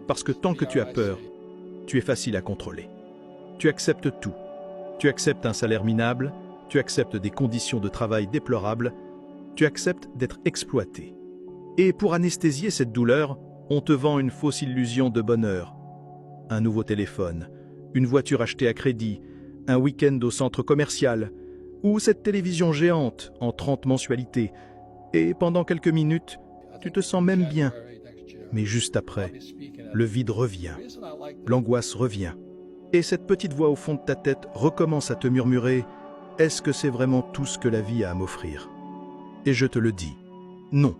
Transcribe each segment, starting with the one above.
Parce que tant que tu as peur, tu es facile à contrôler. Tu acceptes tout. Tu acceptes un salaire minable, tu acceptes des conditions de travail déplorables, tu acceptes d'être exploité. Et pour anesthésier cette douleur, on te vend une fausse illusion de bonheur. Un nouveau téléphone, une voiture achetée à crédit, un week-end au centre commercial, ou cette télévision géante en 30 mensualités. Et pendant quelques minutes, tu te sens même bien. Mais juste après, le vide revient, l'angoisse revient. Et cette petite voix au fond de ta tête recommence à te murmurer « Est-ce que c'est vraiment tout ce que la vie a à m'offrir ?» Et je te le dis, non,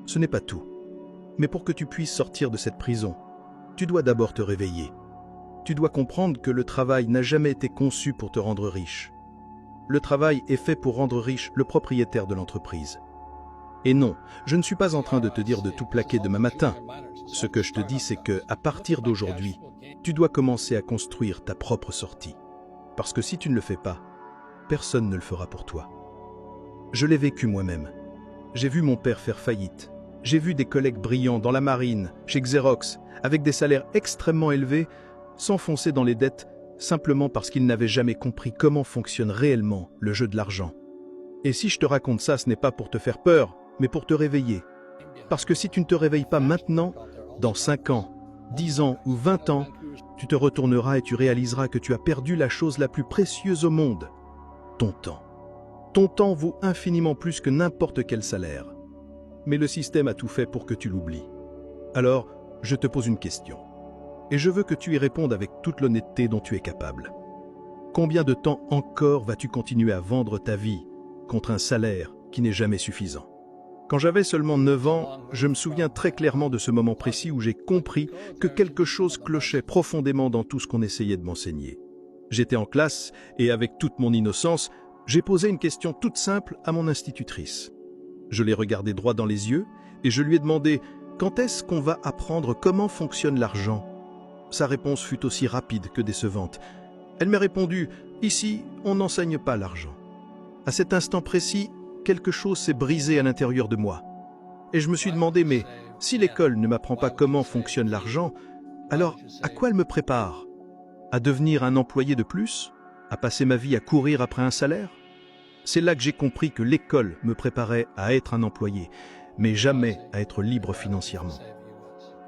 ce n'est pas tout. Mais pour que tu puisses sortir de cette prison, tu dois d'abord te réveiller. Tu dois comprendre que le travail n'a jamais été conçu pour te rendre riche. Le travail est fait pour rendre riche le propriétaire de l'entreprise. Et non, je ne suis pas en train de te dire de tout plaquer demain matin. Ce que je te dis, c'est que, à partir d'aujourd'hui, tu dois commencer à construire ta propre sortie. Parce que si tu ne le fais pas, personne ne le fera pour toi. Je l'ai vécu moi-même. J'ai vu mon père faire faillite. J'ai vu des collègues brillants dans la marine, chez Xerox, avec des salaires extrêmement élevés, s'enfoncer dans les dettes simplement parce qu'ils n'avaient jamais compris comment fonctionne réellement le jeu de l'argent. Et si je te raconte ça, ce n'est pas pour te faire peur, mais pour te réveiller. Parce que si tu ne te réveilles pas maintenant, dans 5 ans, 10 ans ou 20 ans, tu te retourneras et tu réaliseras que tu as perdu la chose la plus précieuse au monde, ton temps. Ton temps vaut infiniment plus que n'importe quel salaire. Mais le système a tout fait pour que tu l'oublies. Alors, je te pose une question. Et je veux que tu y répondes avec toute l'honnêteté dont tu es capable. Combien de temps encore vas-tu continuer à vendre ta vie contre un salaire qui n'est jamais suffisant? Quand j'avais seulement 9 ans, je me souviens très clairement de ce moment précis où j'ai compris que quelque chose clochait profondément dans tout ce qu'on essayait de m'enseigner. J'étais en classe et avec toute mon innocence, j'ai posé une question toute simple à mon institutrice. Je l'ai regardée droit dans les yeux et je lui ai demandé « Quand est-ce qu'on va apprendre comment fonctionne l'argent ?» Sa réponse fut aussi rapide que décevante. Elle m'a répondu « Ici, on n'enseigne pas l'argent. » À cet instant précis, quelque chose s'est brisé à l'intérieur de moi. Et je me suis demandé « Mais si l'école ne m'apprend pas comment fonctionne l'argent, alors à quoi elle me prépare? À devenir un employé de plus? À passer ma vie à courir après un salaire ?» C'est là que j'ai compris que l'école me préparait à être un employé, mais jamais à être libre financièrement.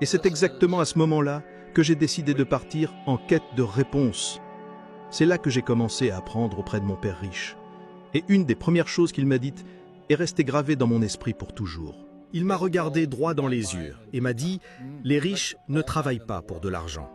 Et c'est exactement à ce moment-là que j'ai décidé de partir en quête de réponses. C'est là que j'ai commencé à apprendre auprès de mon père riche. Et une des premières choses qu'il m'a dites est restée gravée dans mon esprit pour toujours. Il m'a regardé droit dans les yeux et m'a dit « Les riches ne travaillent pas pour de l'argent.